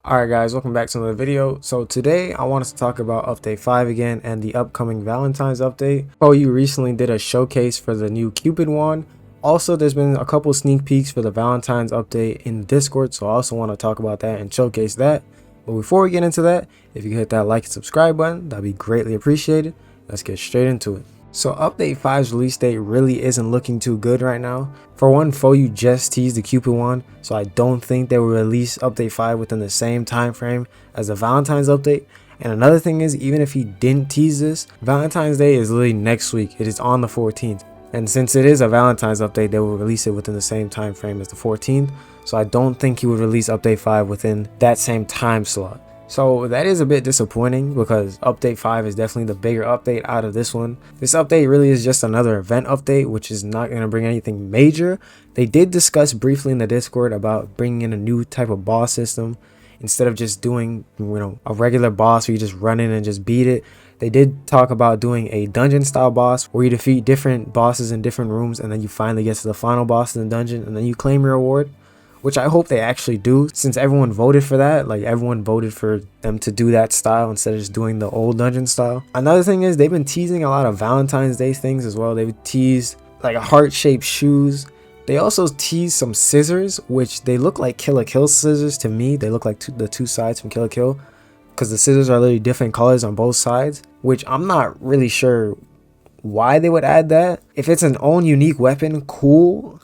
Alright guys, welcome back to another video. So today I want us to talk about update 5 again and the upcoming Valentine's update. You recently did a showcase for the new Cupid wand. Also, there's been a couple sneak peeks for the Valentine's update in Discord, so I also want to talk about that and showcase that. But before we get into that, if you could hit that like and subscribe button, that'd be greatly appreciated. Let's get straight into it. So update 5's release date really isn't looking too good right now. For one, FOU just teased the Cupid one, so I don't think they will release update 5 within the same time frame as the Valentine's update. And another thing is, even if he didn't tease this, Valentine's Day is literally next week. It is on the 14th. And since it is a Valentine's update, they will release it within the same time frame as the 14th. So I don't think he would release update 5 within that same time slot. So that is a bit disappointing because update 5 is definitely the bigger update out of this one. This update really is just another event update, which is not going to bring anything major. They did discuss briefly in the Discord about bringing in a new type of boss system. Instead of just doing, a regular boss where you just run in and just beat it, they did talk about doing a dungeon style boss where you defeat different bosses in different rooms and then you finally get to the final boss in the dungeon and then you claim your reward. Which I hope they actually do, since everyone voted for that. Like, everyone voted for them to do that style instead of just doing the old dungeon style. Another thing is, they've been teasing a lot of Valentine's Day things as well. They've teased like a heart-shaped shoes. They also teased some scissors, which they look like Kill la Kill scissors to me. They look like the two sides from Kill la Kill, because the scissors are literally different colors on both sides, which I'm not really sure why they would add that. If it's an own unique weapon, cool.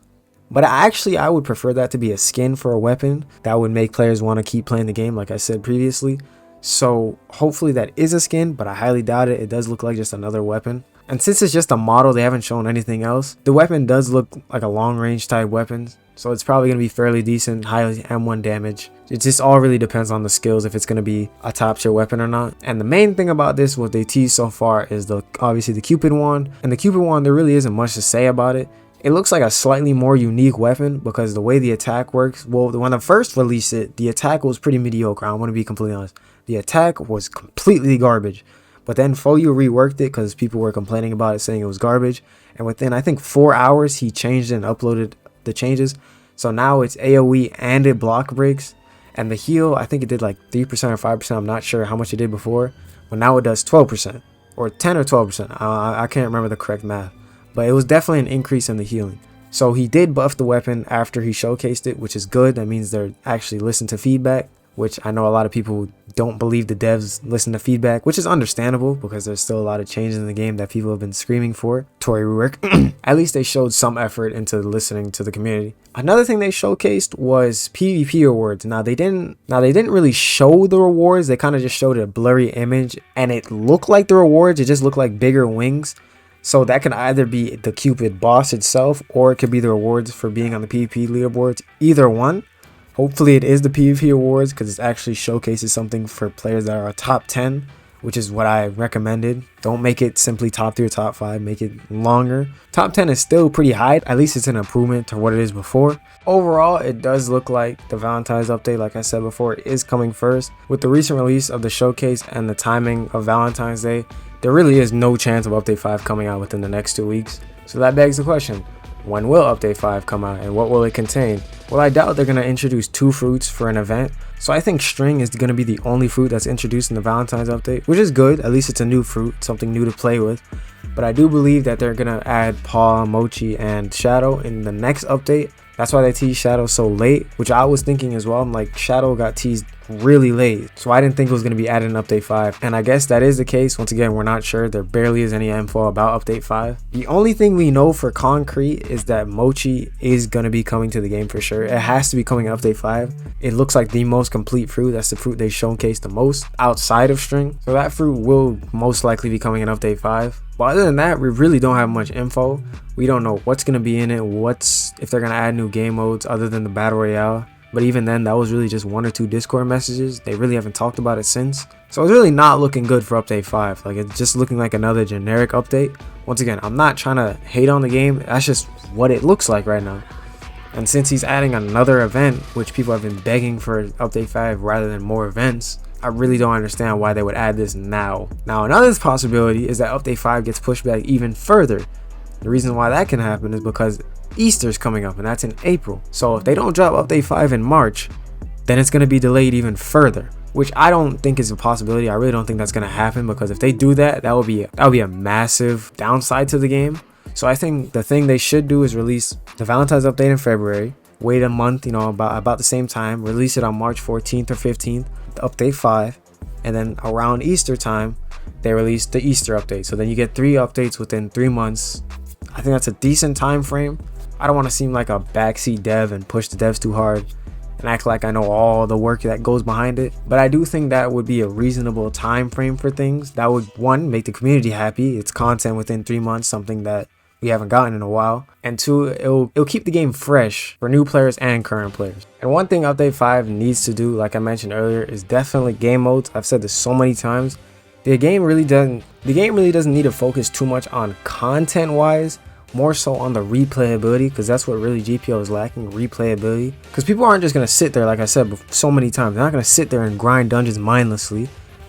But I would prefer that to be a skin for a weapon. That would make players want to keep playing the game, like I said previously. So hopefully that is a skin, but I highly doubt it. It does look like just another weapon. And since it's just a model, they haven't shown anything else. The weapon does look like a long range type weapon, so it's probably going to be fairly decent, high M1 damage. It just all really depends on the skills, if it's going to be a top tier weapon or not. And the main thing about this, what they teased so far, is obviously the Cupid wand. And the Cupid wand, there really isn't much to say about it. It looks like a slightly more unique weapon because the way the attack works, well, when I first released it, the attack was pretty mediocre. I want to be completely honest. The attack was completely garbage. But then FOU reworked it because people were complaining about it, saying it was garbage. And within, I think, 4 hours, he changed it and uploaded the changes. So now it's AoE and it block breaks. And the heal, I think it did like 3% or 5%. I'm not sure how much it did before. But now it does 12% or 10 or 12%. I can't remember the correct math. But it was definitely an increase in the healing. So he did buff the weapon after he showcased it, which is good. That means they're actually listening to feedback, which I know a lot of people don't believe the devs listen to feedback, which is understandable because there's still a lot of changes in the game that people have been screaming for. Tory rework. At least they showed some effort into listening to the community. Another thing they showcased was PvP rewards. Now they didn't really show the rewards. They kind of just showed a blurry image and it looked like the rewards. It just looked like bigger wings. So that can either be the Cupid boss itself, or it could be the rewards for being on the PvP leaderboards. Either one. Hopefully it is the PvP awards because it actually showcases something for players that are a top 10, which is what I recommended. Don't make it simply top 3 or top 5. Make it longer. Top 10 is still pretty high. At least it's an improvement to what it is before. Overall, it does look like the Valentine's update, like I said before, is coming first. With the recent release of the showcase and the timing of Valentine's Day, there really is no chance of update 5 coming out within the next 2 weeks. So that begs the question, when will update 5 come out and what will it contain? Well, I doubt they're going to introduce 2 fruits for an event. So I think string is going to be the only fruit that's introduced in the Valentine's update, which is good. At least it's a new fruit, something new to play with. But I do believe that they're going to add paw, mochi, and shadow in the next update. That's why they teased Shadow so late, which I was thinking as well. I'm like, Shadow got teased really late, so I didn't think it was going to be added in update 5. And I guess that is the case. Once again, we're not sure. There barely is any info about update 5. The only thing we know for concrete is that mochi is going to be coming to the game for sure. It has to be coming in update 5. It looks like the most complete fruit. That's the fruit they showcased the most outside of string. So that fruit will most likely be coming in update 5. But other than that, we really don't have much info. We don't know what's going to be in it, if they're going to add new game modes other than the Battle Royale. But even then, that was really just 1 or 2 Discord messages. They really haven't talked about it since. So it's really not looking good for update 5. Like, it's just looking like another generic update. Once again, I'm not trying to hate on the game. That's just what it looks like right now. And since he's adding another event, which people have been begging for update 5 rather than more events, I really don't understand why they would add this now. Now, another possibility is that update 5 gets pushed back even further. The reason why that can happen is because Easter's coming up, and that's in April. So if they don't drop update 5 in March, then it's going to be delayed even further, which I don't think is a possibility. I really don't think that's going to happen, because if they do that, that would be a massive downside to the game. So I think the thing they should do is release the Valentine's update in February, wait a month, about the same time, release it on March 14th or 15th, update 5, and then around Easter time, they release the Easter update. So then you get 3 updates within 3 months. I think that's a decent time frame. I don't want to seem like a backseat dev and push the devs too hard and act like I know all the work that goes behind it, but I do think that would be a reasonable time frame for things. That would, one, make the community happy. It's content within 3 months, something that we haven't gotten in a while, and 2, it'll keep the game fresh for new players and current players. And one thing update 5 needs to do, like I mentioned earlier, is definitely game modes. I've said this so many times. The game really doesn't need to focus too much on content wise, more so on the replayability, because that's what really GPO is lacking, replayability. Because people aren't just going to sit there, like I said so many times, they're not going to sit there and grind dungeons mindlessly.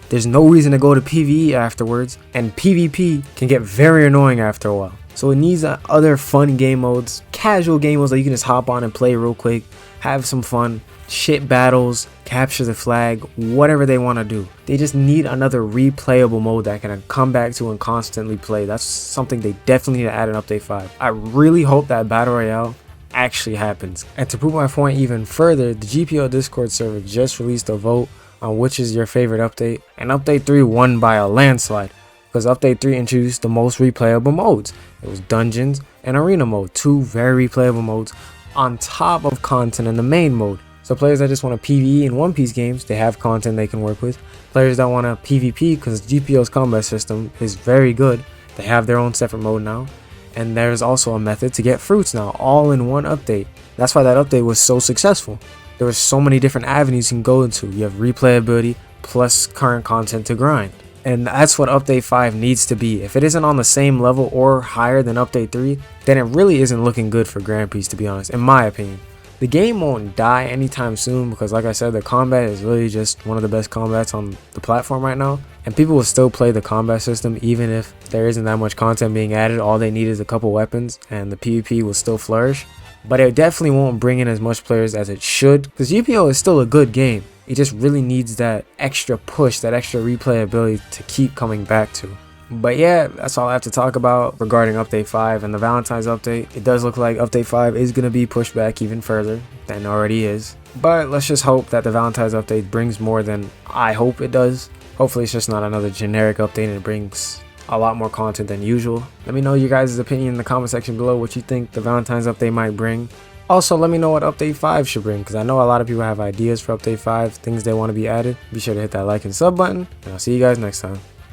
There's no reason to go to PvE afterwards, and PvP can get very annoying after a while. So it needs other fun game modes, casual game modes that you can just hop on and play real quick, have some fun, shit battles, capture the flag, whatever they want to do. They just need another replayable mode that can come back to and constantly play. That's something they definitely need to add in update 5. I really hope that battle royale actually happens. And to prove my point even further, the GPO Discord server just released a vote on which is your favorite update, and update 3 won by a landslide, because update 3 introduced the most replayable modes. It was dungeons and arena mode, 2 very replayable modes on top of content in the main mode. So players that just want to PvE in One Piece games, they have content they can work with. Players that want to PvP, because GPO's combat system is very good, they have their own separate mode now. And there's also a method to get fruits now, all in one update. That's why that update was so successful. There were so many different avenues you can go into. You have replayability plus current content to grind. And that's what update 5 needs to be. If it isn't on the same level or higher than update 3, then it really isn't looking good for Grand Prix, to be honest, in my opinion. The game won't die anytime soon, because like I said, the combat is really just one of the best combats on the platform right now. And people will still play the combat system even if there isn't that much content being added. All they need is a couple weapons and the PvP will still flourish. But it definitely won't bring in as much players as it should, because GPO is still a good game. It just really needs that extra push, that extra replayability to keep coming back to. But yeah, that's all I have to talk about regarding update 5 and the Valentine's update. It does look like update 5 is going to be pushed back even further than it already is. But let's just hope that the Valentine's update brings more than I hope it does. Hopefully it's just not another generic update and it brings a lot more content than usual. Let me know your guys' opinion in the comment section below, what you think the Valentine's update might bring. Also, let me know what update 5 should bring, because I know a lot of people have ideas for update 5, things they want to be added. Be sure to hit that like and sub button, and I'll see you guys next time.